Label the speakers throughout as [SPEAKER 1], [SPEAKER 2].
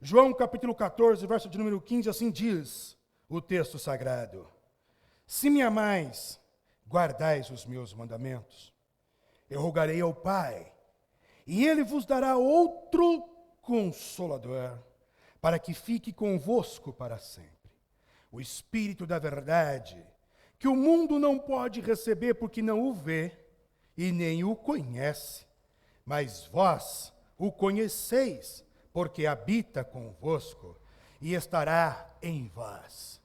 [SPEAKER 1] João capítulo 14, verso de número 15, assim diz o texto sagrado: Se me amais, guardais os meus mandamentos. Eu rogarei ao Pai, e Ele vos dará outro Consolador, para que fique convosco para sempre. O Espírito da verdade, que o mundo não pode receber porque não o vê e nem o conhece, mas vós o conheceis, porque habita convosco e estará em vós.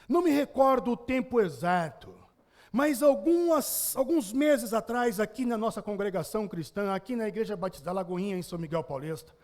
[SPEAKER 1] Não me recordo o tempo exato, mas alguns meses atrás, aqui na nossa congregação cristã, aqui na Igreja Batista da Lagoinha, em São Miguel Paulista,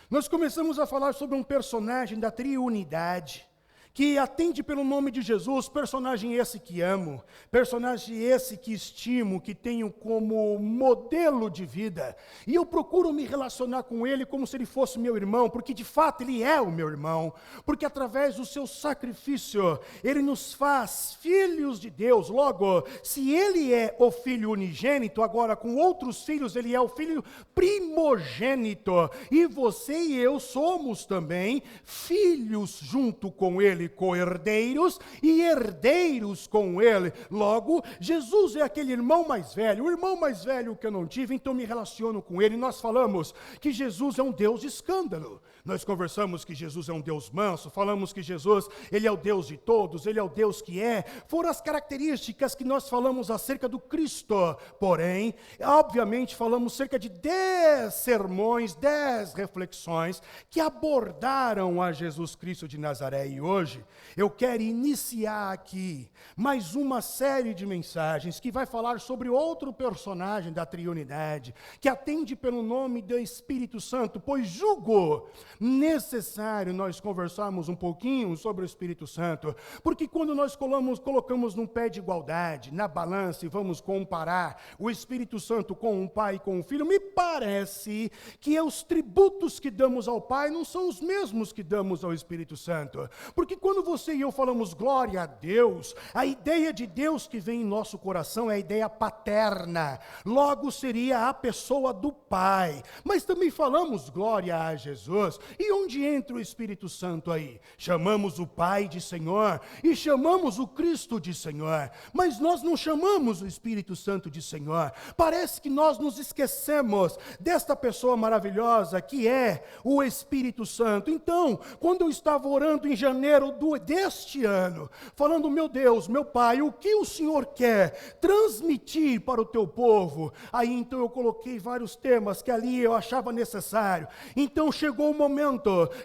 [SPEAKER 1] nós começamos a falar sobre um personagem da triunidade, que atende pelo nome de Jesus, personagem esse que amo, personagem esse que estimo, que tenho como modelo de vida. E eu procuro me relacionar com ele como se ele fosse meu irmão, porque de fato ele é o meu irmão, porque através do seu sacrifício, ele nos faz filhos de Deus. Logo, se ele é o filho unigênito, agora com outros filhos ele é o filho primogênito, e você e eu somos também filhos junto com ele, co-herdeiros e herdeiros com ele. Logo, Jesus é aquele irmão mais velho, o irmão mais velho que eu não tive, então me relaciono com ele. Nós falamos que Jesus é um Deus de escândalo. Nós conversamos que Jesus é um Deus manso, falamos que Jesus, ele é o Deus de todos, ele é o Deus que é. Foram as características que nós falamos acerca do Cristo. Porém, obviamente, falamos cerca de 10 sermões, 10 reflexões que abordaram a Jesus Cristo de Nazaré. E hoje, eu quero iniciar aqui mais uma série de mensagens que vai falar sobre outro personagem da triunidade, que atende pelo nome do Espírito Santo, pois julgo necessário nós conversarmos um pouquinho sobre o Espírito Santo, porque quando nós colocamos num pé de igualdade, na balança, e vamos comparar o Espírito Santo com o Pai e com o Filho, me parece que os tributos que damos ao Pai não são os mesmos que damos ao Espírito Santo, porque quando você e eu falamos glória a Deus, a ideia de Deus que vem em nosso coração é a ideia paterna, logo seria a pessoa do Pai, mas também falamos glória a Jesus. E onde entra o Espírito Santo aí? Chamamos o Pai de Senhor e chamamos o Cristo de Senhor, mas nós não chamamos o Espírito Santo de Senhor. Parece que nós nos esquecemos desta pessoa maravilhosa que é o Espírito Santo. Então, quando eu estava orando em janeiro deste ano, falando, meu Deus, meu Pai, o que o Senhor quer transmitir para o teu povo? Aí então eu coloquei vários temas que ali eu achava necessário. Então chegou o momento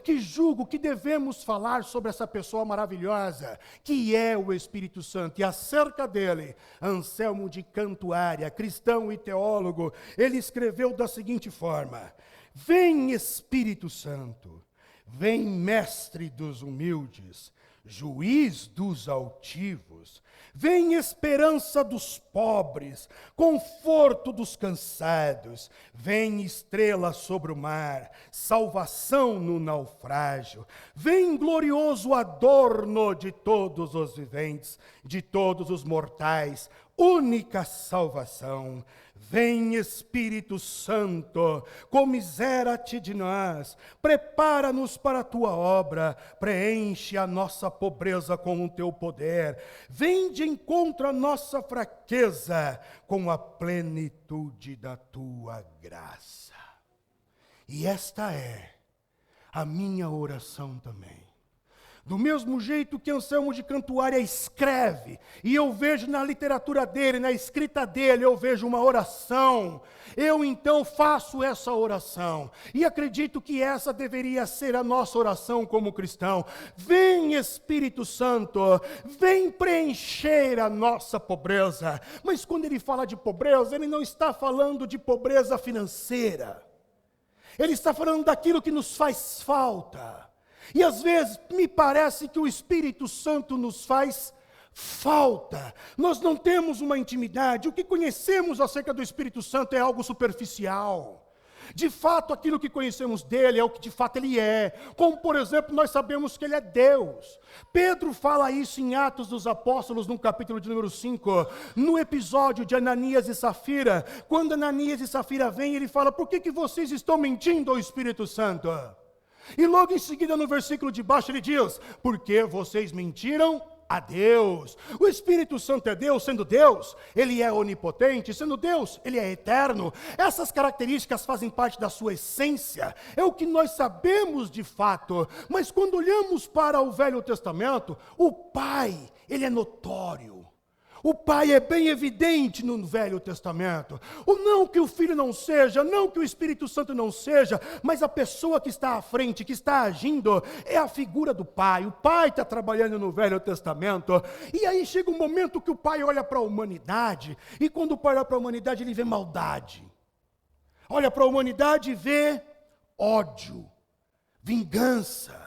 [SPEAKER 1] que julgo que devemos falar sobre essa pessoa maravilhosa, que é o Espírito Santo. E acerca dele, Anselmo de Cantuária, cristão e teólogo, ele escreveu da seguinte forma: Vem Espírito Santo, vem mestre dos humildes, juiz dos altivos, vem esperança dos pobres, conforto dos cansados, vem estrela sobre o mar, salvação no naufrágio, vem glorioso adorno de todos os viventes, de todos os mortais, única salvação. Vem Espírito Santo, comisera-te de nós, prepara-nos para a tua obra, preenche a nossa pobreza com o teu poder, vem de encontro à nossa fraqueza, com a plenitude da tua graça. E esta é a minha oração também. Do mesmo jeito que Anselmo de Cantuária escreve, e eu vejo na literatura dele, na escrita dele, eu vejo uma oração, eu então faço essa oração, e acredito que essa deveria ser a nossa oração como cristão. Vem Espírito Santo, vem preencher a nossa pobreza. Mas quando ele fala de pobreza, ele não está falando de pobreza financeira, ele está falando daquilo que nos faz falta. E às vezes me parece que o Espírito Santo nos faz falta. Nós não temos uma intimidade. O que conhecemos acerca do Espírito Santo é algo superficial. De fato, aquilo que conhecemos dele é o que de fato ele é. Como, por exemplo, nós sabemos que ele é Deus. Pedro fala isso em Atos dos Apóstolos, no capítulo de número 5, no episódio de Ananias e Safira. Quando Ananias e Safira vêm, ele fala: por que vocês estão mentindo ao Espírito Santo? E logo em seguida, no versículo de baixo, ele diz: porque vocês mentiram a Deus. O Espírito Santo é Deus, sendo Deus, ele é onipotente, sendo Deus, ele é eterno. Essas características fazem parte da sua essência, é o que nós sabemos de fato. Mas quando olhamos para o Velho Testamento, o Pai, ele é notório. O Pai é bem evidente no Velho Testamento. Não que o Filho não seja, não que o Espírito Santo não seja, mas a pessoa que está à frente, que está agindo, é a figura do Pai. O Pai está trabalhando no Velho Testamento. E aí chega um momento que o Pai olha para a humanidade, e quando o Pai olha para a humanidade, ele vê maldade. Olha para a humanidade e vê ódio, vingança,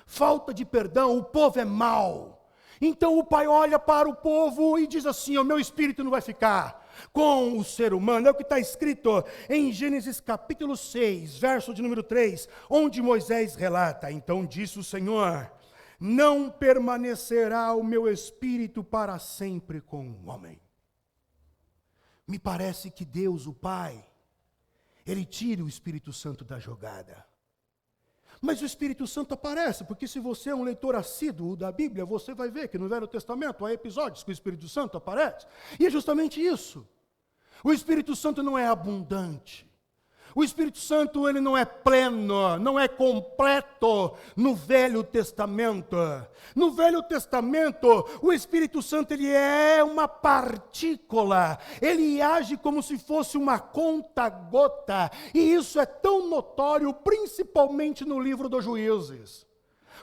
[SPEAKER 1] falta de perdão. O povo é mau. Então o Pai olha para o povo e diz assim: o meu espírito não vai ficar com o ser humano. É o que está escrito em Gênesis capítulo 6, verso de número 3, onde Moisés relata: então disse o Senhor, não permanecerá o meu espírito para sempre com o homem. Me parece que Deus, o Pai, ele tira o Espírito Santo da jogada. Mas o Espírito Santo aparece, porque se você é um leitor assíduo da Bíblia, você vai ver que no Velho Testamento há episódios que o Espírito Santo aparece. E é justamente isso. O Espírito Santo não é abundante. O Espírito Santo, ele não é pleno, não é completo no Velho Testamento. No Velho Testamento, o Espírito Santo, ele é uma partícula. Ele age como se fosse uma conta-gota. E isso é tão notório, principalmente no livro dos Juízes.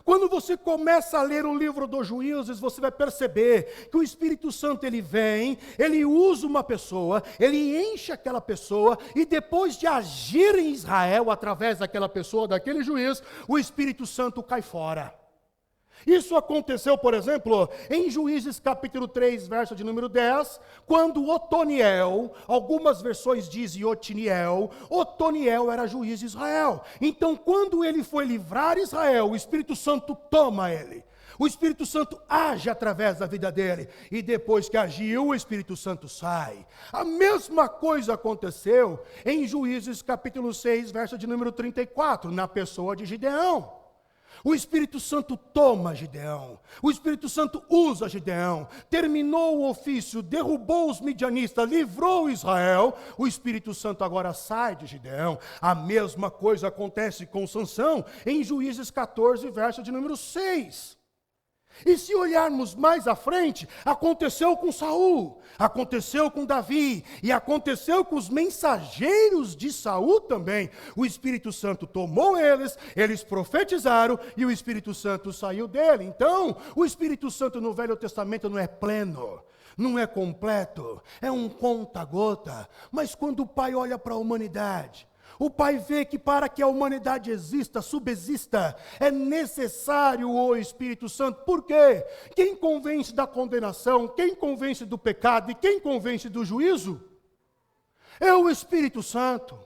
[SPEAKER 1] Quando você começa a ler o livro dos Juízes, você vai perceber que o Espírito Santo, ele vem, ele usa uma pessoa, ele enche aquela pessoa, e depois de agir em Israel, através daquela pessoa, daquele juiz, o Espírito Santo cai fora. Isso aconteceu, por exemplo, em Juízes capítulo 3, verso de número 10, quando Otoniel, algumas versões dizem Otoniel era juiz de Israel. Então, quando ele foi livrar Israel, o Espírito Santo toma ele. O Espírito Santo age através da vida dele. E depois que agiu, o Espírito Santo sai. A mesma coisa aconteceu em Juízes capítulo 6, verso de número 34, na pessoa de Gideão. O Espírito Santo toma Gideão, o Espírito Santo usa Gideão, terminou o ofício, derrubou os midianistas, livrou Israel, o Espírito Santo agora sai de Gideão. A mesma coisa acontece com Sansão, em Juízes 14, verso de número 6. E se olharmos mais à frente, aconteceu com Saul, aconteceu com Davi, e aconteceu com os mensageiros de Saul também. O Espírito Santo tomou eles profetizaram, e o Espírito Santo saiu dele. Então, o Espírito Santo no Velho Testamento não é pleno, não é completo, é um conta-gota. Mas quando o Pai olha para a humanidade, o Pai vê que para que a humanidade exista, subsista, é necessário o Espírito Santo. Por quê? Quem convence da condenação, quem convence do pecado e quem convence do juízo? É o Espírito Santo.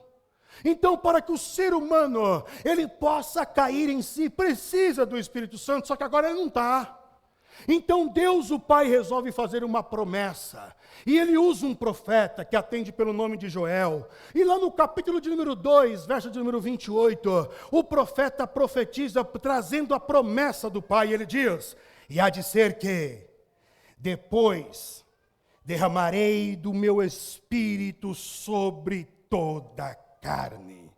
[SPEAKER 1] Então, para que o ser humano, ele possa cair em si, precisa do Espírito Santo, só que agora ele não está. Então Deus, o Pai, resolve fazer uma promessa, e ele usa um profeta que atende pelo nome de Joel, e lá no capítulo de número 2, verso de número 28, o profeta profetiza trazendo a promessa do Pai. Ele diz: e há de ser que depois derramarei do meu espírito sobre toda a carne,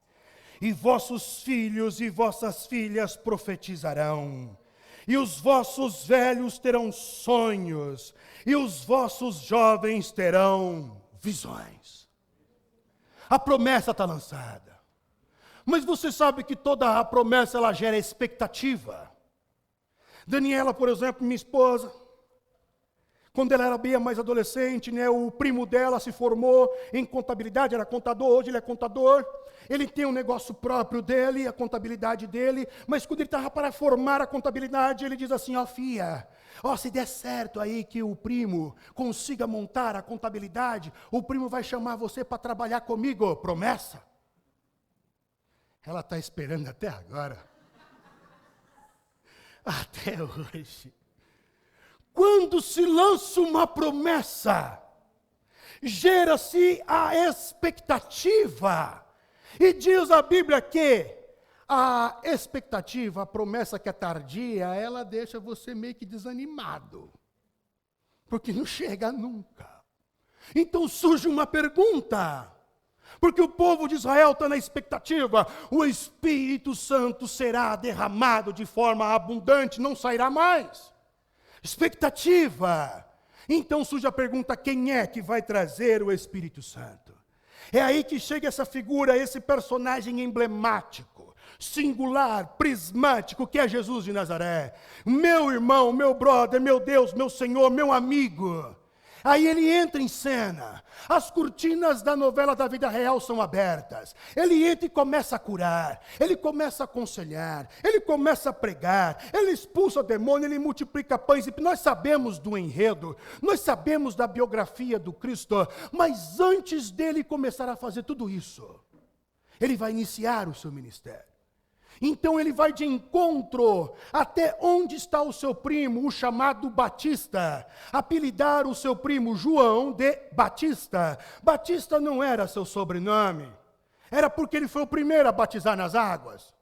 [SPEAKER 1] e vossos filhos e vossas filhas profetizarão, e os vossos velhos terão sonhos, e os vossos jovens terão visões. A promessa está lançada. Mas você sabe que toda a promessa, ela gera expectativa. Daniela, por exemplo, minha esposa, quando ela era bem mais adolescente, o primo dela se formou em contabilidade, era contador, hoje ele é contador. Ele tem um negócio próprio dele, a contabilidade dele, mas quando ele estava para formar a contabilidade, ele diz assim: filha, se der certo aí que o primo consiga montar a contabilidade, o primo vai chamar você para trabalhar comigo, promessa. Ela está esperando até agora. Até hoje. Quando se lança uma promessa, gera-se a expectativa. E diz a Bíblia que A expectativa, a promessa que é tardia, ela deixa você meio que desanimado. Porque não chega nunca. Então surge uma pergunta. Porque o povo de Israel está na expectativa. O Espírito Santo será derramado de forma abundante, não sairá mais. Expectativa. Então surge a pergunta, quem é que vai trazer o Espírito Santo? É aí que chega essa figura, esse personagem emblemático, singular, prismático, que é Jesus de Nazaré. Meu irmão, meu brother, meu Deus, meu Senhor, meu amigo. Aí ele entra em cena, as cortinas da novela da vida real são abertas, ele entra e começa a curar, ele começa a aconselhar, ele começa a pregar, ele expulsa o demônio, ele multiplica pães, e nós sabemos do enredo, nós sabemos da biografia do Cristo, mas antes dele começar a fazer tudo isso, ele vai iniciar o seu ministério. Então ele vai de encontro até onde está o seu primo, o chamado Batista. Apelidar o seu primo João de Batista. Batista não era seu sobrenome. Era porque ele foi o primeiro a batizar nas águas.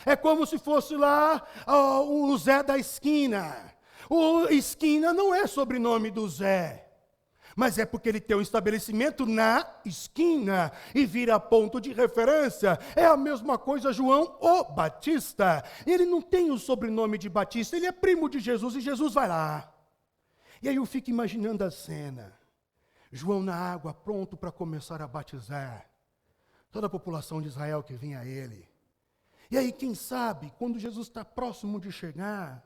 [SPEAKER 1] É como se fosse lá o Zé da esquina. O esquina não é sobrenome do Zé. Mas é porque ele tem um estabelecimento na esquina e vira ponto de referência. É a mesma coisa João o Batista. Ele não tem o sobrenome de Batista, ele é primo de Jesus e Jesus vai lá. E aí eu fico imaginando a cena. João na água, pronto para começar a batizar. Toda a população de Israel que vinha a ele. E aí, quem sabe, quando Jesus está próximo de chegar,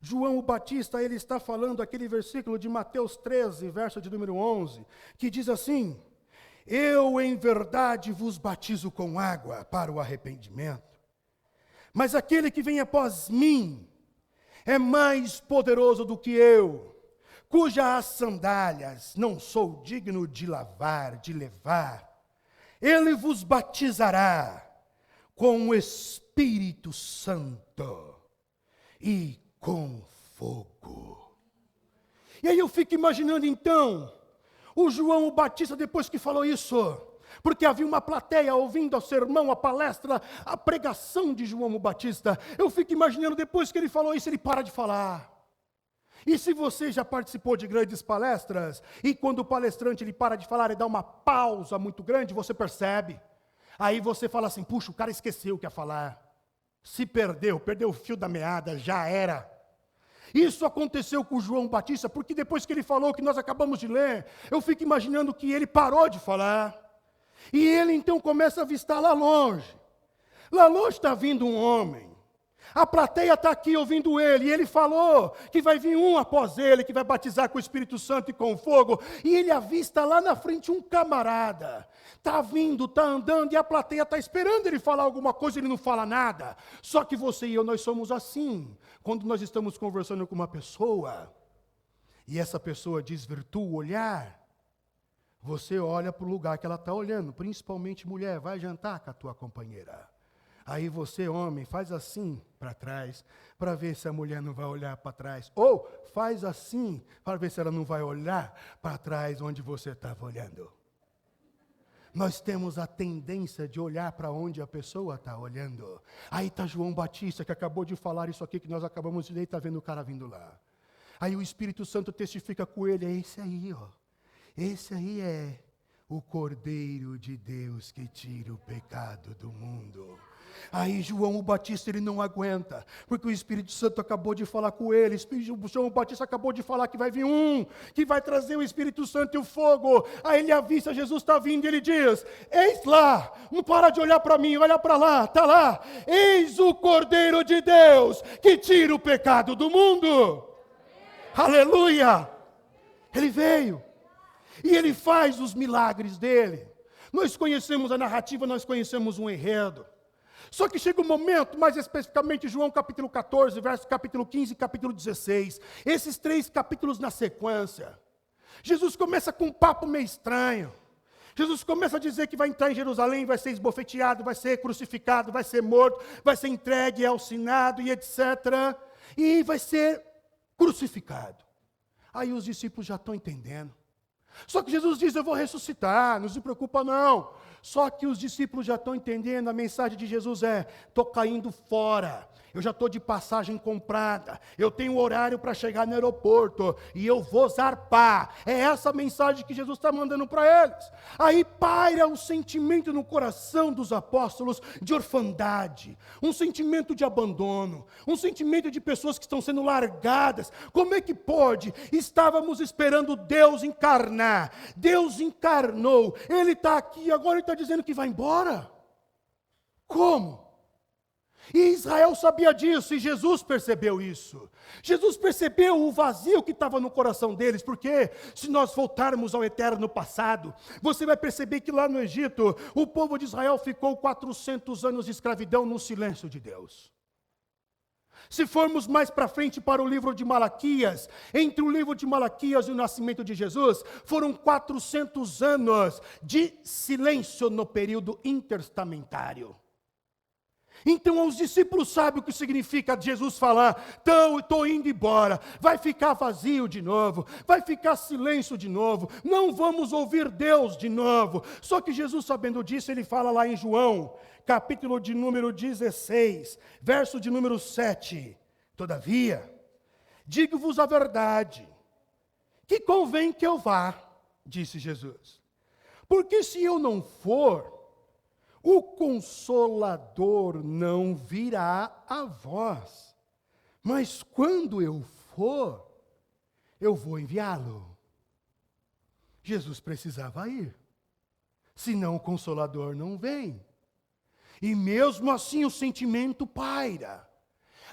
[SPEAKER 1] João o Batista, ele está falando aquele versículo de Mateus 13, verso de número 11, que diz assim, eu em verdade vos batizo com água para o arrependimento, mas aquele que vem após mim é mais poderoso do que eu, cujas sandálias não sou digno de lavar, de levar. Ele vos batizará com o Espírito Santo e com fogo. E aí eu fico imaginando então, o João o Batista depois que falou isso, porque havia uma plateia ouvindo o sermão, a palestra, a pregação de João o Batista, eu fico imaginando depois que ele falou isso, ele para de falar. E se você já participou de grandes palestras, e quando o palestrante ele para de falar e dá uma pausa muito grande, você percebe. Aí você fala assim, puxa, o cara esqueceu o que ia falar. Se perdeu o fio da meada, já era. Isso aconteceu com João Batista, porque depois que ele falou, que nós acabamos de ler, eu fico imaginando que ele parou de falar. E ele então começa a avistar lá longe. Lá longe está vindo um homem. A plateia está aqui ouvindo ele, e ele falou que vai vir um após ele, que vai batizar com o Espírito Santo e com fogo, e ele avista lá na frente um camarada, está vindo, está andando, e a plateia está esperando ele falar alguma coisa, ele não fala nada. Só que você e eu, nós somos assim, quando nós estamos conversando com uma pessoa, e essa pessoa desvirtua o olhar, você olha para o lugar que ela está olhando, principalmente mulher, vai jantar com a tua companheira. Aí você, homem, faz assim para trás, para ver se a mulher não vai olhar para trás. Ou faz assim, para ver se ela não vai olhar para trás onde você estava olhando. Nós temos a tendência de olhar para onde a pessoa está olhando. Aí está João Batista, que acabou de falar isso aqui, que nós acabamos de ler, está vendo o cara vindo lá. Aí o Espírito Santo testifica com ele, é esse aí, ó. Esse aí é o Cordeiro de Deus que tira o pecado do mundo. Aí João o Batista, ele não aguenta, porque o Espírito Santo acabou de falar com ele, João o Batista acabou de falar que vai vir um, que vai trazer o Espírito Santo e o fogo. Aí ele avista, Jesus está vindo, e ele diz, eis lá, não para de olhar para mim, olha para lá, está lá, eis o Cordeiro de Deus, que tira o pecado do mundo. Aleluia! Ele veio, e ele faz os milagres dele. Nós conhecemos a narrativa, nós conhecemos um enredo. Só que chega um momento, mais especificamente João capítulo 14, verso capítulo 15 e capítulo 16. Esses 3 capítulos na sequência. Jesus começa com um papo meio estranho. Jesus começa a dizer que vai entrar em Jerusalém, vai ser esbofeteado, vai ser crucificado, vai ser morto, vai ser entregue ao Senado e etc. E vai ser crucificado. Aí os discípulos já estão entendendo. Só que Jesus diz, eu vou ressuscitar, não se preocupa não. Só que os discípulos já estão entendendo, a mensagem de Jesus é, estou caindo fora, eu já estou de passagem comprada, eu tenho horário para chegar no aeroporto, e eu vou zarpar. É essa a mensagem que Jesus está mandando para eles. Aí paira um sentimento no coração dos apóstolos de orfandade, um sentimento de abandono, um sentimento de pessoas que estão sendo largadas. Como é que pode? Estávamos esperando Deus encarnar, Deus encarnou, Ele está aqui, agora Ele está dizendo que vai embora? Como? E Israel sabia disso, e Jesus percebeu isso. Jesus percebeu o vazio que estava no coração deles, porque se nós voltarmos ao eterno passado, você vai perceber que lá no Egito, o povo de Israel ficou 400 anos de escravidão no silêncio de Deus. Se formos mais para frente para o livro de Malaquias, entre o livro de Malaquias e o nascimento de Jesus, foram 400 anos de silêncio no período intertestamentário. Então os discípulos sabem o que significa Jesus falar, estou indo embora, vai ficar vazio de novo, vai ficar silêncio de novo, não vamos ouvir Deus de novo. Só que Jesus, sabendo disso, ele fala lá em João, capítulo de número 16, verso de número 7. Todavia, digo-vos a verdade, que convém que eu vá, disse Jesus, porque se eu não for, o Consolador não virá a vós, mas quando eu for, eu vou enviá-lo. Jesus precisava ir, senão o Consolador não vem. E mesmo assim o sentimento paira.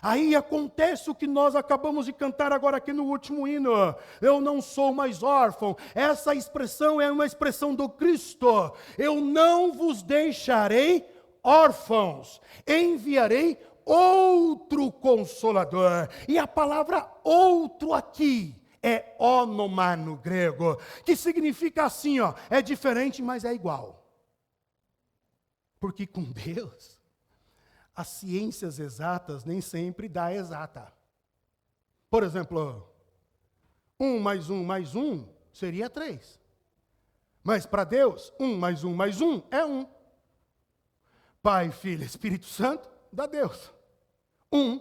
[SPEAKER 1] Aí acontece o que nós acabamos de cantar agora aqui no último hino. Eu não sou mais órfão. Essa expressão é uma expressão do Cristo. Eu não vos deixarei órfãos. Enviarei outro Consolador. E a palavra outro aqui é onoma no grego, que significa assim, é diferente, mas é igual. Porque com Deus, as ciências exatas nem sempre dá exata. Por exemplo, 1 mais 1 mais 1 seria 3. Mas para Deus, 1 mais 1 mais 1 é 1. Pai, Filho, Espírito Santo, dá Deus. 1.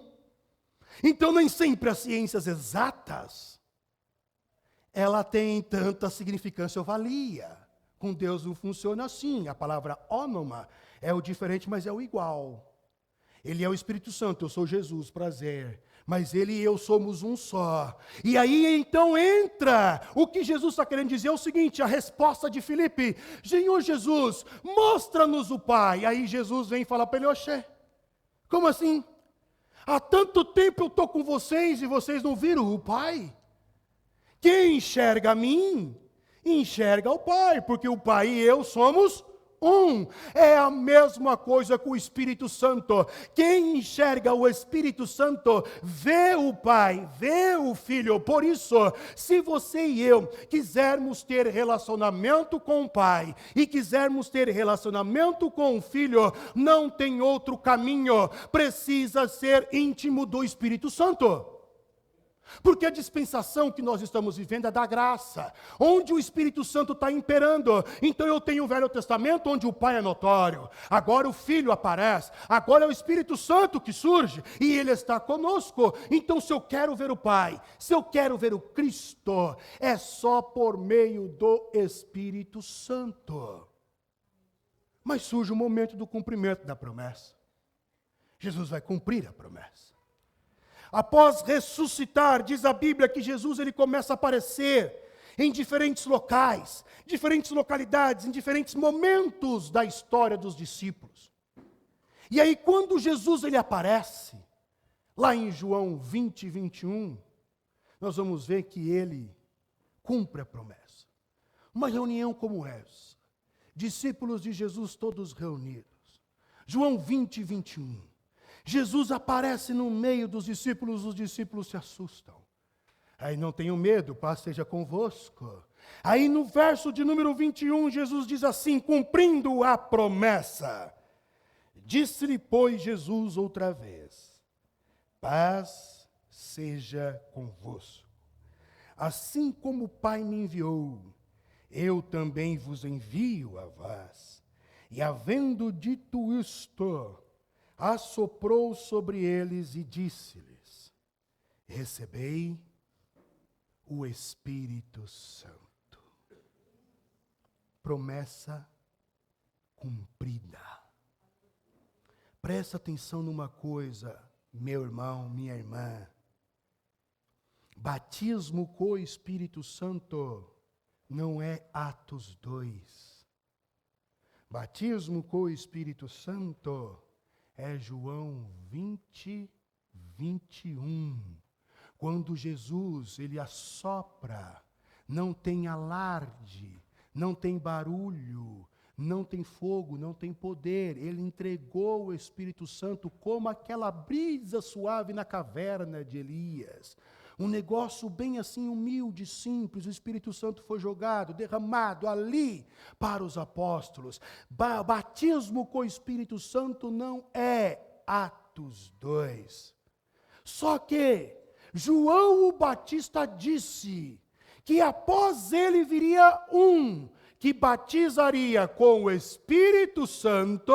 [SPEAKER 1] Então nem sempre as ciências exatas, ela tem tanta significância ou valia. Com Deus não funciona assim. A palavra onoma é o diferente, mas é o igual. Ele é o Espírito Santo, eu sou Jesus, prazer. Mas Ele e eu somos um só. E aí então entra, o que Jesus está querendo dizer é o seguinte, a resposta de Filipe, Senhor Jesus, mostra-nos o Pai. Aí Jesus vem falar para ele, oxê, como assim? Há tanto tempo eu estou com vocês e vocês não viram o Pai? Quem enxerga a mim, enxerga o Pai, porque o Pai e eu somos um. É a mesma coisa com o Espírito Santo. Quem enxerga o Espírito Santo vê o Pai, vê o Filho. Por isso, se você e eu quisermos ter relacionamento com o Pai e quisermos ter relacionamento com o Filho, não tem outro caminho. Precisa ser íntimo do Espírito Santo. Porque a dispensação que nós estamos vivendo é da graça, onde o Espírito Santo está imperando. Então eu tenho o Velho Testamento, onde o Pai é notório, agora o Filho aparece, agora é o Espírito Santo que surge, e Ele está conosco. Então se eu quero ver o Pai, se eu quero ver o Cristo, é só por meio do Espírito Santo. Mas surge o momento do cumprimento da promessa. Jesus vai cumprir a promessa. Após ressuscitar, diz a Bíblia que Jesus ele começa a aparecer em diferentes locais, diferentes localidades, em diferentes momentos da história dos discípulos. E aí quando Jesus ele aparece, lá em João 20, 21, nós vamos ver que ele cumpre a promessa. Uma reunião como essa, discípulos de Jesus todos reunidos. João 20, 21. Jesus aparece no meio dos discípulos, os discípulos se assustam. Aí não tenham medo, paz seja convosco. Aí no verso de número 21, Jesus diz assim, cumprindo a promessa. Disse-lhe, pois, Jesus outra vez, paz seja convosco. Assim como o Pai me enviou, eu também vos envio a vós. E havendo dito isto, assoprou sobre eles e disse-lhes: recebei o Espírito Santo. Promessa cumprida. Presta atenção numa coisa, meu irmão, minha irmã. Batismo com o Espírito Santo não é Atos 2. Batismo com o Espírito Santo é João 20, 21. Quando Jesus, ele assopra, não tem alarde, não tem barulho, não tem fogo, não tem poder. Ele entregou o Espírito Santo como aquela brisa suave na caverna de Elias. Um negócio bem assim humilde, simples. O Espírito Santo foi jogado, derramado ali para os apóstolos. Batismo com o Espírito Santo não é Atos 2. Só que João o Batista disse que após ele viria um que batizaria com o Espírito Santo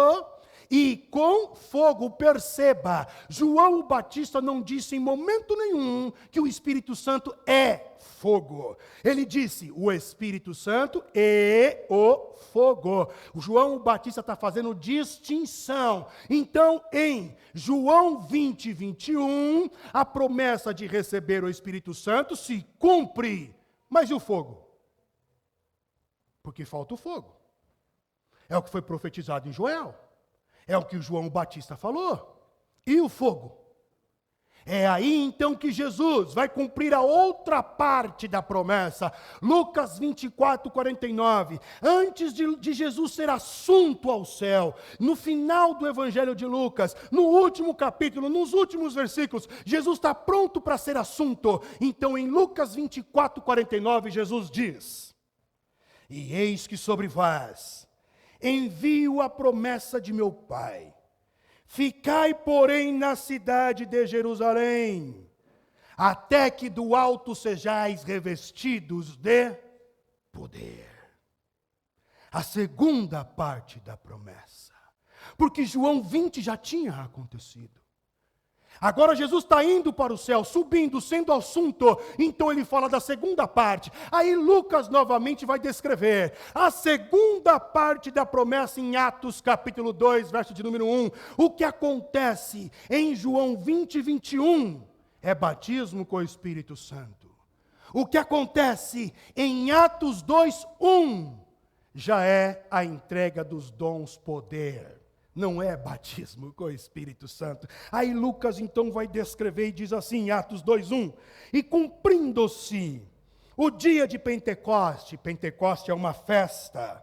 [SPEAKER 1] e com fogo. Perceba, João o Batista não disse em momento nenhum que o Espírito Santo é fogo. Ele disse o Espírito Santo e o fogo. O João o Batista está fazendo distinção. Então, em João 20, 21, a promessa de receber o Espírito Santo se cumpre. Mas e o fogo? Porque falta o fogo. É o que foi profetizado em Joel. É o que o João Batista falou. E o fogo? É aí então que Jesus vai cumprir a outra parte da promessa. Lucas 24, 49. Antes de Jesus ser assunto ao céu, no final do Evangelho de Lucas, no último capítulo, nos últimos versículos, Jesus está pronto para ser assunto. Então em Lucas 24, 49, Jesus diz: e eis que sobre vós envio a promessa de meu Pai. Ficai, porém, na cidade de Jerusalém, até que do alto sejais revestidos de poder. A segunda parte da promessa. Porque João 20 já tinha acontecido. Agora Jesus está indo para o céu, subindo, sendo assunto. Então ele fala da segunda parte. Aí Lucas novamente vai descrever a segunda parte da promessa em Atos capítulo 2, verso de número 1. O que acontece em João 20, 21 é batismo com o Espírito Santo. O que acontece em Atos 2, 1 já é a entrega dos dons poder. Não é batismo com o Espírito Santo. Aí Lucas então vai descrever e diz assim, Atos 2:1, e cumprindo-se o dia de Pentecoste. Pentecoste é uma festa.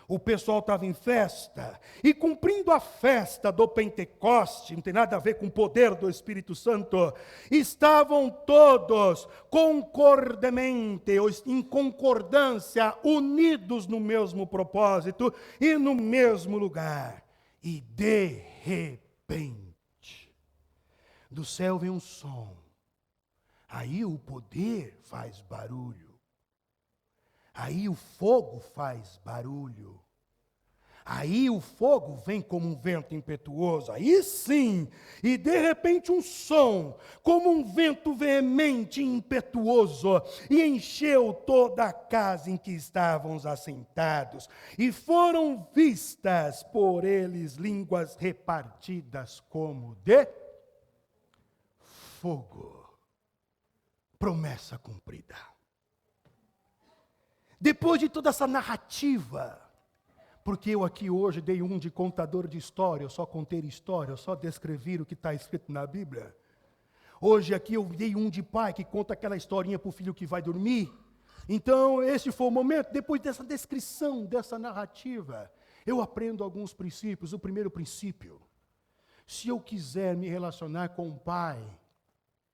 [SPEAKER 1] O pessoal estava em festa. E cumprindo a festa do Pentecoste, não tem nada a ver com o poder do Espírito Santo, estavam todos concordemente, ou em concordância, unidos no mesmo propósito e no mesmo lugar. E de repente, do céu vem um som. Aí o poder faz barulho. Aí o fogo faz barulho. Aí o fogo vem como um vento impetuoso. Aí sim, e de repente um som, como um vento veemente e impetuoso, e encheu toda a casa em que estavam assentados. E foram vistas por eles línguas repartidas como de fogo. Promessa cumprida. Depois de toda essa narrativa, porque eu aqui hoje dei um de contador de história, eu só contei história, eu só descrevi o que está escrito na Bíblia. Hoje aqui eu dei um de pai que conta aquela historinha para o filho que vai dormir. Então esse foi o momento, depois dessa descrição, dessa narrativa, eu aprendo alguns princípios. O primeiro princípio, se eu quiser me relacionar com o pai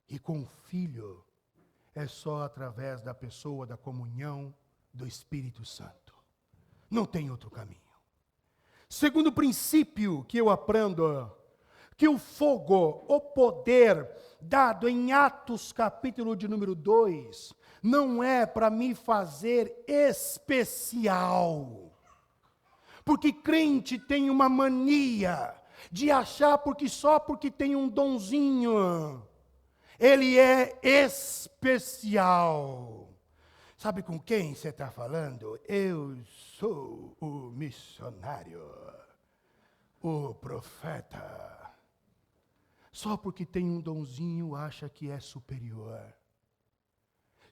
[SPEAKER 1] e com o filho, é só através da pessoa, da comunhão do Espírito Santo. Não tem outro caminho. Segundo princípio que eu aprendo, que o fogo, o poder dado em Atos capítulo de número 2, não é para me fazer especial. Porque crente tem uma mania de achar só porque tem um donzinho, ele é especial. Sabe com quem você está falando? Eu sou o missionário, o profeta. Só porque tem um donzinho acha que é superior.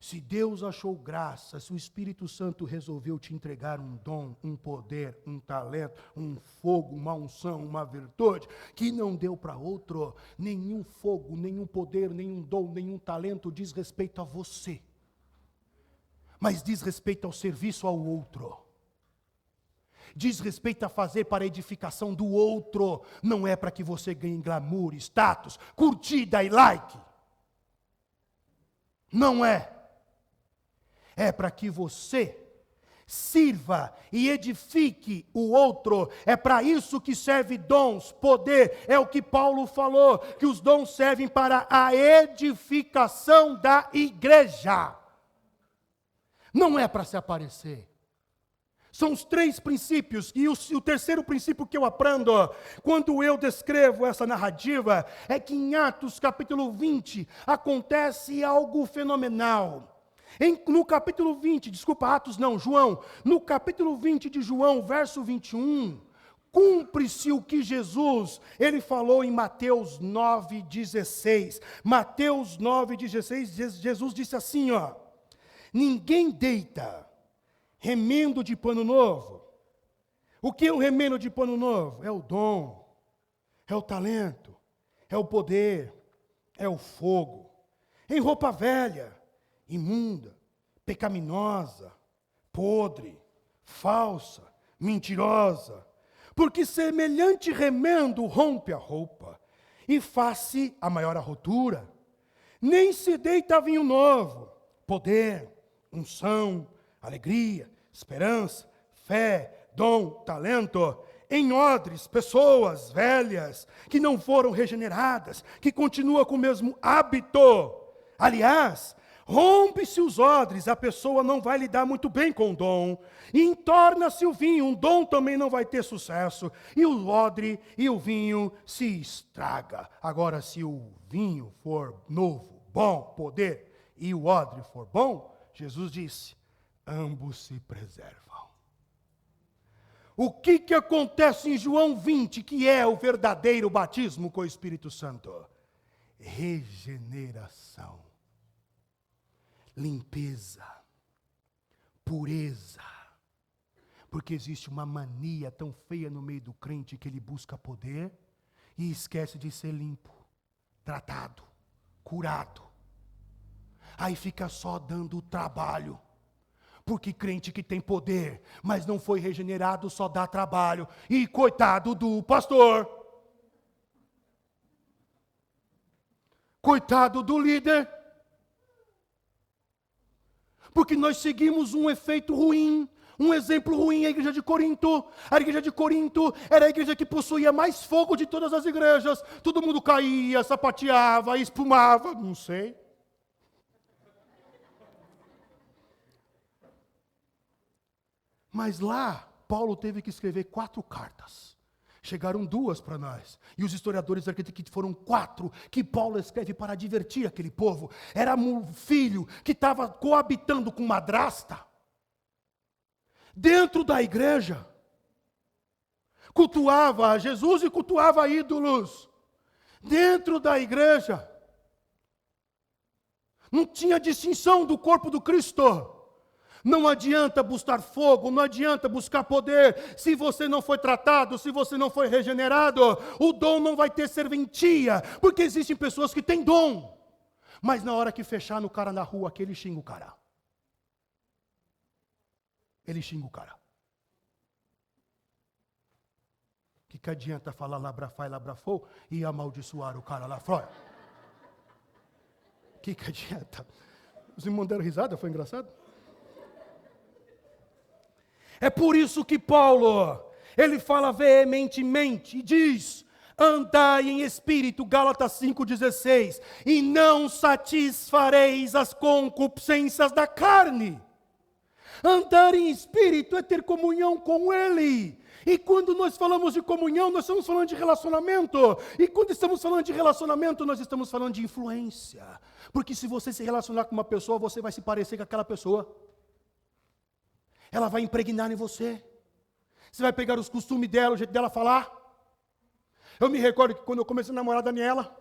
[SPEAKER 1] Se Deus achou graça, se o Espírito Santo resolveu te entregar um dom, um poder, um talento, um fogo, uma unção, uma virtude, que não deu para outro, nenhum fogo, nenhum poder, nenhum dom, nenhum talento diz respeito a você, mas diz respeito ao serviço ao outro. Diz respeito a fazer para a edificação do outro, não é para que você ganhe glamour, status, curtida e like. Não é. É para que você sirva e edifique o outro. É para isso que serve dons, poder. É o que Paulo falou, que os dons servem para a edificação da igreja. Não é para se aparecer. São os 3 princípios, e o terceiro princípio que eu aprendo, quando eu descrevo essa narrativa, é que em Atos capítulo 20, acontece algo fenomenal. No capítulo 20, João, no capítulo 20 de João, verso 21, cumpre-se o que ele falou em Mateus 9,16. Mateus 9,16, Jesus disse assim, ninguém deita remendo de pano novo. O que é o remendo de pano novo? É o dom, é o talento, é o poder, é o fogo. Em roupa velha, imunda, pecaminosa, podre, falsa, mentirosa, porque semelhante remendo rompe a roupa e faz-se a maior a rotura. Nem se deita vinho novo, poder, unção, alegria, esperança, fé, dom, talento, em odres, pessoas velhas, que não foram regeneradas, que continuam com o mesmo hábito. Aliás, rompe-se os odres, a pessoa não vai lidar muito bem com o dom, e entorna-se o vinho, um dom também não vai ter sucesso, e o odre e o vinho se estraga. Agora, se o vinho for novo, bom, poder, e o odre for bom, Jesus disse, ambos se preservam. O que acontece em João 20, que é o verdadeiro batismo com o Espírito Santo? Regeneração, limpeza, pureza. Porque existe uma mania tão feia no meio do crente que ele busca poder e esquece de ser limpo, tratado, curado. Aí fica só dando o trabalho. Porque crente que tem poder, mas não foi regenerado, só dá trabalho. E coitado do pastor. Coitado do líder. Porque nós seguimos um efeito ruim, um exemplo ruim, a igreja de Corinto. A igreja de Corinto era a igreja que possuía mais fogo de todas as igrejas. Todo mundo caía, sapateava, espumava, não sei. Mas lá, Paulo teve que escrever 4 cartas. Chegaram 2 para nós. E os historiadores acreditam que foram 4 que Paulo escreve para divertir aquele povo. Era um filho que estava coabitando com madrasta. Dentro da igreja. Cultuava Jesus e cultuava ídolos. Dentro da igreja. Não tinha distinção do corpo do Cristo. Não adianta buscar fogo, não adianta buscar poder, se você não foi tratado, se você não foi regenerado, o dom não vai ter serventia, porque existem pessoas que têm dom, mas na hora que fechar no cara na rua, aquele xinga o cara. Ele xinga o cara. Que adianta falar labrafá e labrafou e amaldiçoar o cara lá fora? Que adianta? Os irmãos deram risada, foi engraçado? É por isso que Paulo, ele fala veementemente e diz, Andai em espírito, Gálatas 5,16, e não satisfareis as concupiscências da carne. Andar em espírito é ter comunhão com Ele. E quando nós falamos de comunhão, nós estamos falando de relacionamento. E quando estamos falando de relacionamento, nós estamos falando de influência. Porque se você se relacionar com uma pessoa, você vai se parecer com aquela pessoa. Ela vai impregnar em você. Você vai pegar os costumes dela, o jeito dela falar. Eu me recordo que quando eu comecei a namorar a Daniela,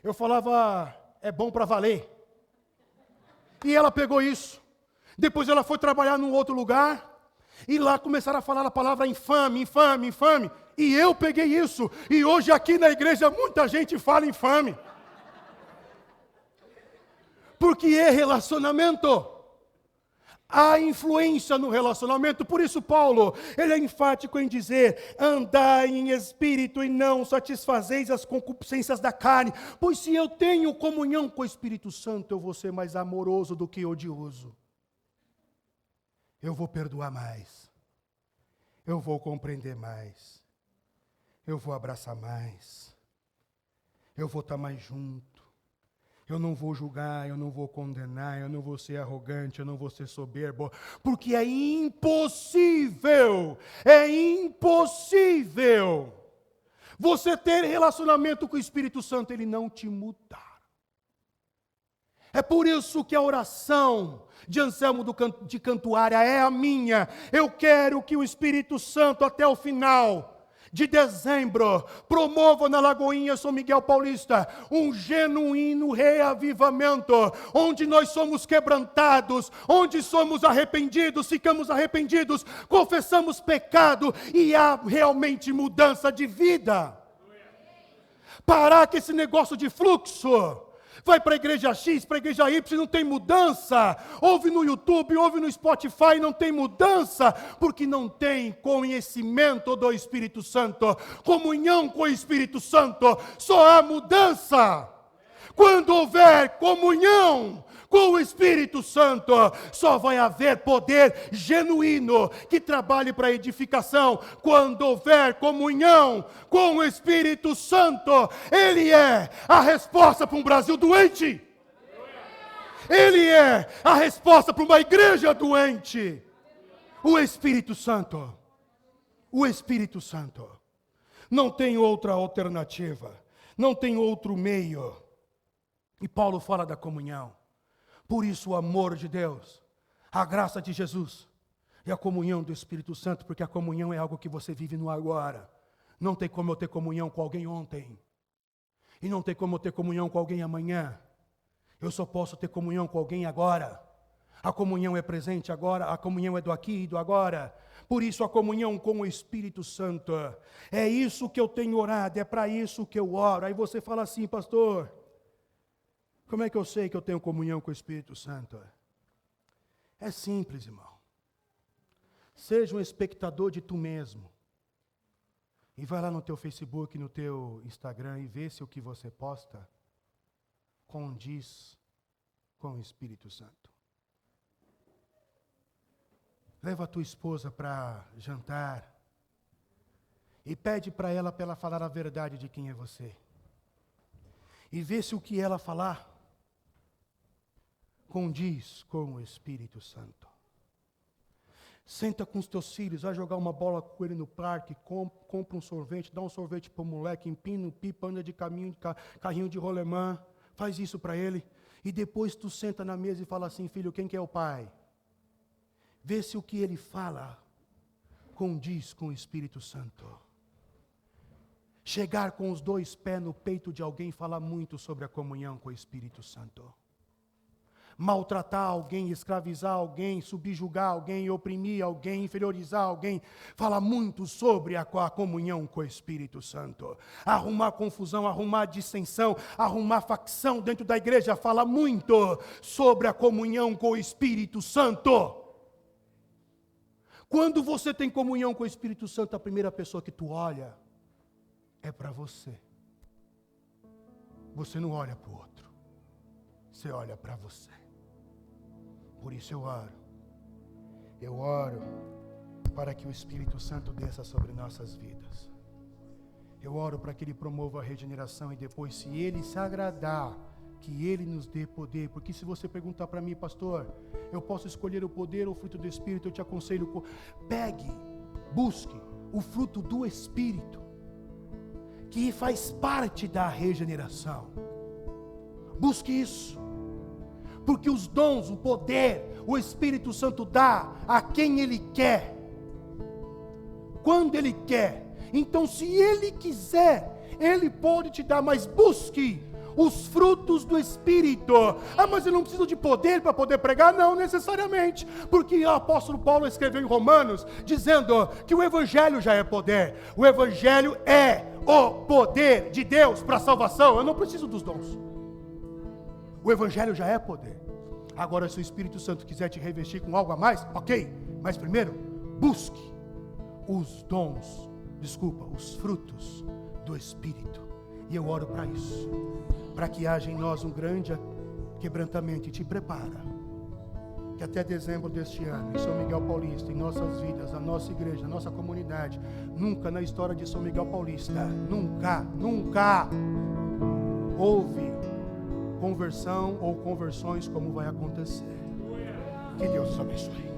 [SPEAKER 1] eu falava, é bom para valer. E ela pegou isso. Depois ela foi trabalhar num outro lugar. E lá começaram a falar a palavra infame, infame, infame. E eu peguei isso. E hoje aqui na igreja muita gente fala infame. Porque é relacionamento. Há influência no relacionamento. Por isso Paulo, ele é enfático em dizer, andai em espírito e não satisfazeis as concupiscências da carne. Pois se eu tenho comunhão com o Espírito Santo, eu vou ser mais amoroso do que odioso. Eu vou perdoar mais. Eu vou compreender mais. Eu vou abraçar mais. Eu vou estar mais junto. Eu não vou julgar, eu não vou condenar, eu não vou ser arrogante, eu não vou ser soberbo. Porque é impossível você ter relacionamento com o Espírito Santo, ele não te mudar. É por isso que a oração de Anselmo de Cantuária é a minha. Eu quero que o Espírito Santo até o final de dezembro promova na Lagoinha São Miguel Paulista um genuíno reavivamento, onde nós somos quebrantados, onde somos arrependidos, ficamos arrependidos, confessamos pecado e há realmente mudança de vida. Parar com esse negócio de fluxo. Vai para a igreja X, para a igreja Y, não tem mudança. Ouve no YouTube, ouve no Spotify, não tem mudança. Porque não tem conhecimento do Espírito Santo. Comunhão com o Espírito Santo. Só há mudança. Quando houver comunhão com o Espírito Santo, só vai haver poder genuíno que trabalhe para a edificação. Quando houver comunhão com o Espírito Santo, Ele é a resposta para um Brasil doente. Ele é a resposta para uma igreja doente. O Espírito Santo. O Espírito Santo. Não tem outra alternativa. Não tem outro meio. E Paulo fala da comunhão. Por isso o amor de Deus, a graça de Jesus e a comunhão do Espírito Santo, porque a comunhão é algo que você vive no agora. Não tem como eu ter comunhão com alguém ontem. E não tem como eu ter comunhão com alguém amanhã. Eu só posso ter comunhão com alguém agora. A comunhão é presente agora, a comunhão é do aqui e do agora. Por isso a comunhão com o Espírito Santo. É isso que eu tenho orado, é para isso que eu oro. Aí você fala assim, pastor, como é que eu sei que eu tenho comunhão com o Espírito Santo? É simples, irmão. Seja um espectador de tu mesmo. E vai lá no teu Facebook, no teu Instagram e vê se o que você posta condiz com o Espírito Santo. Leva a tua esposa para jantar e pede para ela falar a verdade de quem é você. E vê se o que ela falar condiz com o Espírito Santo. Senta com os teus filhos, vai jogar uma bola com ele no parque, compra um sorvete, dá um sorvete para o moleque, empina o pipa, anda de carrinho de rolemã, faz isso para ele. E depois tu senta na mesa e fala assim, filho, quem que é o pai? Vê se o que ele fala condiz com o Espírito Santo. Chegar com os dois pés no peito de alguém fala muito sobre a comunhão com o Espírito Santo. Maltratar alguém, escravizar alguém, subjugar alguém, oprimir alguém, inferiorizar alguém, fala muito sobre a comunhão com o Espírito Santo. Arrumar confusão, arrumar dissensão, arrumar facção dentro da igreja, fala muito sobre a comunhão com o Espírito Santo. Quando você tem comunhão com o Espírito Santo, a primeira pessoa que tu olha é para você. Você não olha para o outro. Você olha para você. Por isso eu oro. Eu oro para que o Espírito Santo desça sobre nossas vidas. Eu oro para que Ele promova a regeneração e depois, se Ele se agradar, que Ele nos dê poder. Porque se você perguntar para mim, pastor, eu posso escolher o poder ou o fruto do Espírito, eu te aconselho, pegue, busque o fruto do Espírito, que faz parte da regeneração. Busque isso. Porque os dons, o poder, o Espírito Santo dá a quem Ele quer, quando Ele quer. Então, se Ele quiser, Ele pode te dar, mas busque os frutos do Espírito. Ah, mas eu não preciso de poder para poder pregar? Não necessariamente, porque o apóstolo Paulo escreveu em Romanos, dizendo que o Evangelho já é poder. O Evangelho é o poder de Deus para a salvação. Eu não preciso dos dons. O Evangelho já é poder. Agora, se o Espírito Santo quiser te revestir com algo a mais, ok. Mas primeiro, busque os frutos do Espírito. E eu oro para isso, para que haja em nós um grande quebrantamento. E te prepara, que até dezembro deste ano, em São Miguel Paulista, em nossas vidas, na nossa igreja, na nossa comunidade, nunca na história de São Miguel Paulista, nunca houve conversão ou conversões como vai acontecer. Que Deus os abençoe.